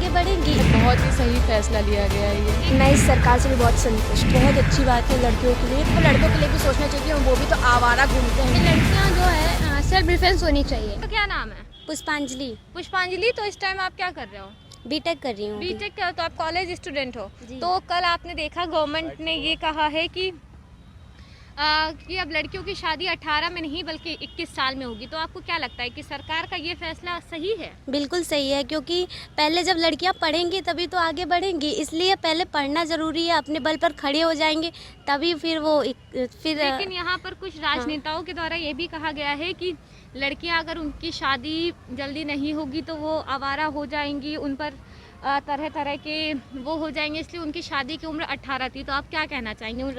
आगे बढ़ेंगी। बहुत ही सही फैसला लिया गया है ये। मैं इस सरकार से भी बहुत संतुष्ट हूँ। बहुत अच्छी बात है लड़कियों के लिए। तो लड़कों के लिए भी सोचना चाहिए, वो भी तो आवारा घूमते हैं। लड़कियां जो है सेल्फ डिफेंस होनी चाहिए। तो क्या नाम है? पुष्पांजलि। पुष्पांजलि, तो इस टाइम आप क्या कर रहे हो? बीटेक कर रही हूँ। बीटेक कर, तो आप कॉलेज स्टूडेंट हो। जी। तो कल आपने देखा गवर्नमेंट ने ये कहा है कि अब लड़कियों की शादी 18 में नहीं बल्कि 21 साल में होगी। तो आपको क्या लगता है कि सरकार का ये फैसला सही है? बिल्कुल सही है, क्योंकि पहले जब लड़कियां पढ़ेंगी तभी तो आगे बढ़ेंगी, इसलिए पहले पढ़ना ज़रूरी है। अपने बल पर खड़े हो जाएंगे तभी फिर लेकिन यहाँ पर कुछ राजनेताओं के द्वारा ये भी कहा गया है कि लड़कियां अगर उनकी शादी जल्दी नहीं होगी तो वो आवारा हो जाएंगी, उन पर तरह तरह के वो हो जाएंगे, इसलिए उनकी शादी की उम्र 18 थी। तो आप क्या कहना चाहेंगे उन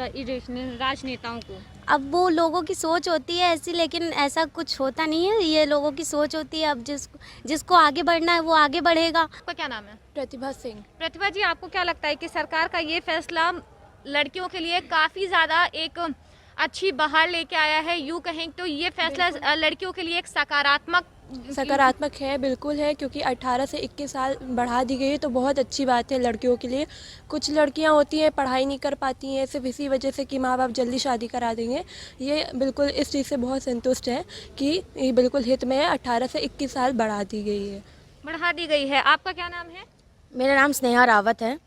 राजनेताओं को? अब वो लोगों की सोच होती है ऐसी, लेकिन ऐसा कुछ होता नहीं है। ये लोगों की सोच होती है। अब जिसको आगे बढ़ना है वो आगे बढ़ेगा। आपका क्या नाम है? प्रतिभा सिंह। प्रतिभा जी, आपको क्या लगता है कि सरकार का ये फैसला लड़कियों के लिए काफ़ी ज़्यादा एक अच्छी बहार लेके आया है? यूँ कहें तो ये फैसला लड़कियों के लिए एक सकारात्मक है, बिल्कुल है, क्योंकि 18 से 21 साल बढ़ा दी गई है तो बहुत अच्छी बात है लड़कियों के लिए। कुछ लड़कियां होती हैं पढ़ाई नहीं कर पाती हैं सिर्फ इसी वजह से कि माँ बाप जल्दी शादी करा देंगे। ये बिल्कुल इस चीज़ से बहुत संतुष्ट है कि ये बिल्कुल हित में है। 18 से 21 साल बढ़ा दी गई है। बढ़ा दी गई है। आपका क्या नाम है? मेरा नाम स्नेहा रावत है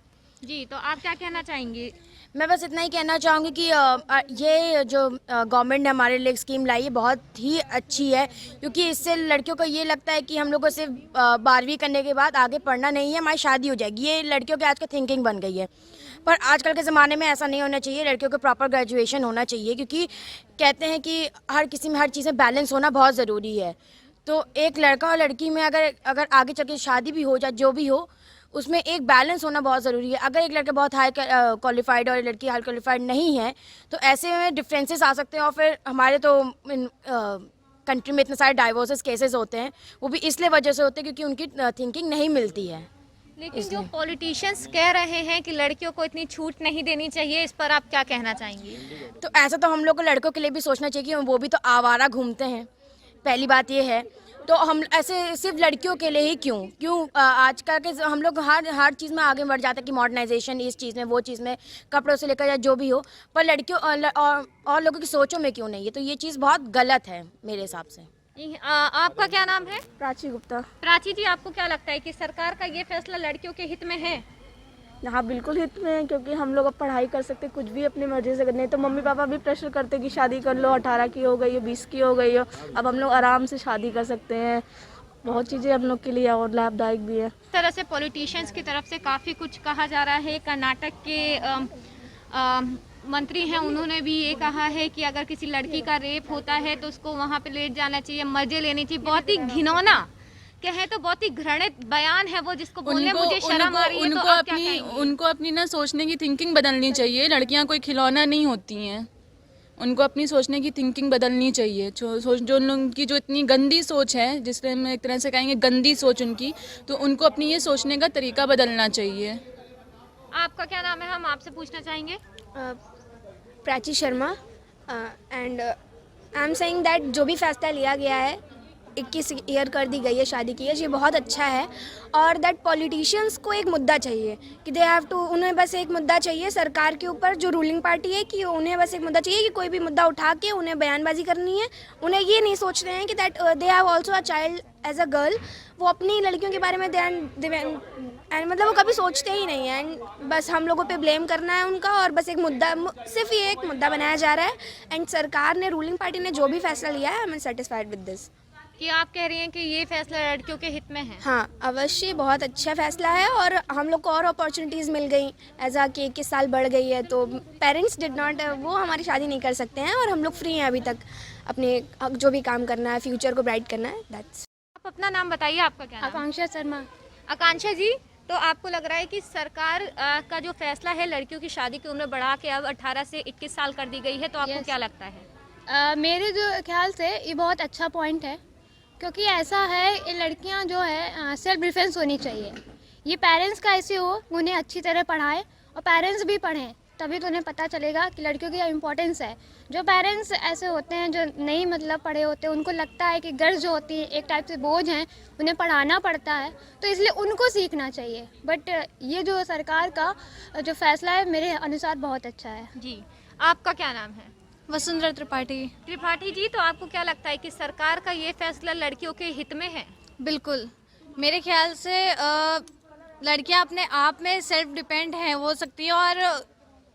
जी। तो आप क्या कहना चाहेंगी? मैं बस इतना ही कहना चाहूँगी कि ये जो गवर्नमेंट ने हमारे लिए स्कीम लाई है बहुत ही अच्छी है, क्योंकि इससे लड़कियों को ये लगता है कि हम लोग को सिर्फ 12वीं करने के बाद आगे पढ़ना नहीं है, हमारी शादी हो जाएगी। ये लड़कियों के आज का थिंकिंग बन गई है, पर आजकल के ज़माने में ऐसा नहीं होना चाहिए। लड़कियों को प्रॉपर ग्रेजुएशन होना चाहिए, क्योंकि कहते हैं कि हर किसी में हर चीज़ में बैलेंस होना बहुत ज़रूरी है। तो एक लड़का और लड़की में अगर आगे चल के शादी भी हो जाए, जो भी हो, उसमें एक बैलेंस होना बहुत ज़रूरी है। अगर एक लड़का बहुत हाई क्वालिफाइड और लड़की हाई क्वालिफाइड नहीं है तो ऐसे में डिफरेंसेस आ सकते हैं, और फिर हमारे तो कंट्री में इतने सारे डाइवोर्सेस केसेस होते हैं, वो भी इसलिए वजह से होते हैं क्योंकि उनकी थिंकिंग नहीं मिलती है। लेकिन जो पॉलिटिशियंस कह रहे हैं कि लड़कियों को इतनी छूट नहीं देनी चाहिए, इस पर आप क्या कहना चाहेंगी? तो ऐसा तो हम लोग को लड़कों के लिए भी सोचना चाहिए कि वो भी तो आवारा घूमते हैं। पहली बात ये है, तो हम ऐसे सिर्फ लड़कियों के लिए ही क्यों आजकल के हम लोग हर चीज़ में आगे बढ़ जाते हैं कि मॉडर्नाइजेशन इस चीज़ में, वो चीज़ में, कपड़ों से लेकर या जो भी हो, पर लड़कियों और लोगों की सोचों में क्यों नहीं है? तो ये चीज़ बहुत गलत है मेरे हिसाब से। आपका क्या नाम है? प्राची गुप्ता। प्राची जी, आपको क्या लगता है कि सरकार का ये फैसला लड़कियों के हित में है? हाँ बिल्कुल हित में है, क्योंकि हम लोग अब पढ़ाई कर सकते, कुछ भी अपनी मर्जी से करने। तो मम्मी पापा भी प्रेशर करते कि शादी कर लो, 18 की हो गई हो, 20 की हो गई हो, अब हम लोग आराम से शादी कर सकते हैं। बहुत चीज़ें हम लोग के लिए और लाभदायक भी है। इस तरह से पॉलिटिशियंस की तरफ से काफ़ी कुछ कहा जा रहा है। कर्नाटक के मंत्री हैं, उन्होंने भी ये कहा है कि अगर किसी लड़की का रेप होता है तो उसको वहाँ पे लेट जाना चाहिए, मजे लेनी चाहिए। बहुत ही घिनौना कहे तो बहुत ही घृणित बयान है वो, जिसको बोलने मुझे शर्म आ रही है। तो आप क्या कहेंगी? उनको अपनी ना सोचने की थिंकिंग बदलनी चाहिए। लड़कियां कोई खिलौना नहीं होती हैं, उनको अपनी सोचने की थिंकिंग बदलनी चाहिए। जो उनकी जो इतनी गंदी सोच है, जिससे हम एक तरह से कहेंगे गंदी सोच उनकी, तो उनको अपनी ये सोचने का तरीका बदलना चाहिए। आपका क्या नाम है? हम आपसे पूछना चाहेंगे। Prachi Sharma. And I am saying that जो भी फैसला लिया गया है, 21 ईयर कर दी गई है शादी की एज, ये बहुत अच्छा है। और दैट पॉलिटिशियंस को एक मुद्दा चाहिए कि दे हैव टू, उन्हें बस एक मुद्दा चाहिए सरकार के ऊपर, जो रूलिंग पार्टी है, कि उन्हें बस एक मुद्दा चाहिए कि कोई भी मुद्दा उठा के उन्हें बयानबाजी करनी है। उन्हें ये नहीं सोच रहे हैं कि that they have also a child as a girl. वो अपनी लड़कियों के बारे में एंड मतलब वो कभी सोचते ही नहीं है, एंड बस हम लोगों पे ब्लेम करना है उनका, और बस एक मुद्दा, सिर्फ ये एक मुद्दा बनाया जा रहा है। एंड सरकार ने, रूलिंग पार्टी ने जो भी फैसला लिया है, I am satisfied with this. कि आप कह रही हैं कि ये फैसला लड़कियों के हित में है? हाँ अवश्य, बहुत अच्छा फैसला है, और हम लोग को और अपॉर्चुनिटीज़ मिल गई एज आ कि 21 साल बढ़ गई है, तो पेरेंट्स डिड नॉट, वो हमारी शादी नहीं कर सकते हैं, और हम लोग फ्री हैं अभी तक अपने जो भी काम करना है, फ्यूचर को ब्राइट करना है। दैट्स। आप अपना नाम बताइए। आपका क्या नाम? आकांक्षा शर्मा। आकांक्षा जी, तो आपको लग रहा है कि सरकार का जो फैसला है लड़कियों की शादी की उम्र बढ़ा के अब 18 से 21 साल कर दी गई है, तो आपको क्या लगता है? मेरे जो ख्याल से ये बहुत अच्छा पॉइंट है, क्योंकि ऐसा है ये लड़कियां जो है सेल्फ डिफेंस होनी चाहिए। ये पेरेंट्स का ऐसे हो, उन्हें अच्छी तरह पढ़ाएं और पेरेंट्स भी पढ़ें तभी तो उन्हें पता चलेगा कि लड़कियों की इम्पोर्टेंस है। जो पेरेंट्स ऐसे होते हैं जो नहीं मतलब पढ़े होते हैं, उनको लगता है कि गर्ल्स जो होती हैं एक टाइप से बोझ हैं, उन्हें पढ़ाना पड़ता है, तो इसलिए उनको सीखना चाहिए। बट ये जो सरकार का जो फैसला है मेरे अनुसार बहुत अच्छा है। जी, आपका क्या नाम है? वसुंधरा त्रिपाठी। त्रिपाठी जी, तो आपको क्या लगता है कि सरकार का ये फैसला लड़कियों के हित में है? बिल्कुल, मेरे ख्याल से लड़कियां अपने आप में सेल्फ डिपेंड हैं हो सकती है, और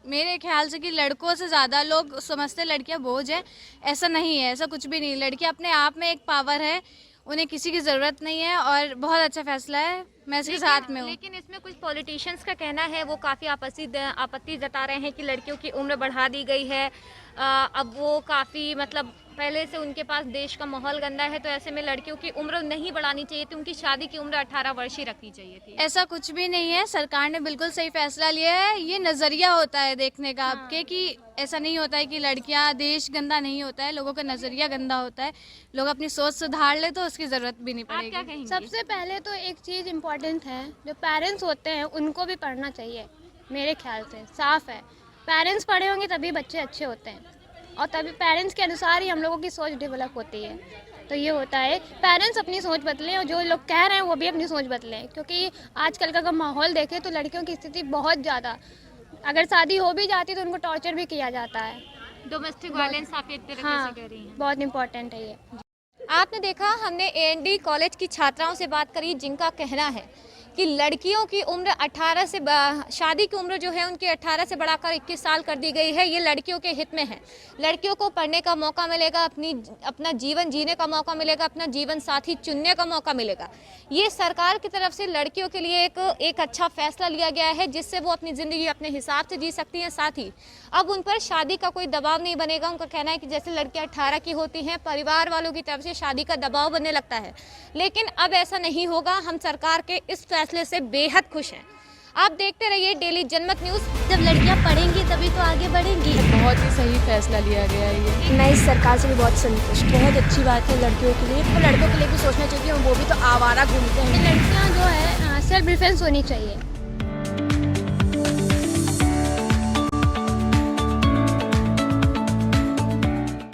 मेरे ख्याल से कि लड़कों से ज़्यादा लोग समझते लड़कियां बोझ है। ऐसा नहीं है, ऐसा कुछ भी नहीं। लड़कियां अपने आप में एक पावर है, उन्हें किसी की ज़रूरत नहीं है, और बहुत अच्छा फैसला है, मैं इसके साथ में हूँ। लेकिन इसमें कुछ पॉलिटिशियंस का कहना है, वो काफ़ी आपत्ति जता रहे हैं कि लड़कियों की उम्र बढ़ा दी गई है। अब वो काफ़ी मतलब पहले से उनके पास देश का माहौल गंदा है, तो ऐसे में लड़कियों की उम्र नहीं बढ़ानी चाहिए थी, उनकी शादी की उम्र 18 वर्ष ही रखनी चाहिए थी। ऐसा कुछ भी नहीं है, सरकार ने बिल्कुल सही फैसला लिया है। ये नज़रिया होता है देखने का आपके, कि ऐसा नहीं होता है कि लड़कियां, देश गंदा नहीं होता है, लोगों का नज़रिया गंदा होता है। लोग अपनी सोच सुधार ले तो उसकी ज़रूरत भी नहीं आप क्या पड़ेगी। कहेंगे? सबसे पहले तो एक चीज़ इम्पॉर्टेंट है, जो पेरेंट्स होते हैं उनको भी पढ़ना चाहिए। मेरे ख्याल से साफ है, पेरेंट्स पढ़े होंगे तभी बच्चे अच्छे होते हैं, और तभी पेरेंट्स के अनुसार ही हम लोगों की सोच डेवलप होती है। तो ये होता है, पेरेंट्स अपनी सोच बदलें और जो लोग कह रहे हैं वो भी अपनी सोच बदलें, क्योंकि आजकल का अगर माहौल देखें तो लड़कियों की स्थिति बहुत ज़्यादा, अगर शादी हो भी जाती तो उनको टॉर्चर भी किया जाता है। डोमेस्टिक वायलेंस आप एक तरीके हाँ, से कह रही हैं। बहुत इम्पोर्टेंट है ये। आपने देखा, हमने एएनडी कॉलेज की छात्राओं से बात करी, जिनका कहना है कि लड़कियों की उम्र 18 से शादी की उम्र जो है उनकी 18 से बढ़ाकर 21 साल कर दी गई है। ये लड़कियों के हित में है। लड़कियों को पढ़ने का मौका मिलेगा, अपना जीवन जीने का मौका मिलेगा, अपना जीवन साथी चुनने का मौका मिलेगा। ये सरकार की तरफ से लड़कियों के लिए एक अच्छा फैसला लिया गया है, जिससे वो अपनी ज़िंदगी अपने हिसाब से जी सकती हैं। साथ ही अब उन पर शादी का कोई दबाव नहीं बनेगा। उनका कहना है कि जैसे लड़कियां 18 की होती हैं, परिवार वालों की तरफ से शादी का दबाव बनने लगता है, लेकिन अब ऐसा नहीं होगा। हम सरकार के इस फैसले से बेहद खुश हैं। आप देखते रहिए डेली जनमत न्यूज़। जब लड़कियां पढ़ेंगी तभी तो आगे बढ़ेंगी। बहुत ही सही फैसला लिया गया है ये। मैं इस सरकार से भी बहुत संतुष्ट, बहुत अच्छी बात है लड़कियों के लिए। तो लड़कों के लिए भी सोचना चाहिए कि वो भी तो आवारा घूमते हैं। लड़कियाँ जो है सेल्फ डिफेंस होनी चाहिए।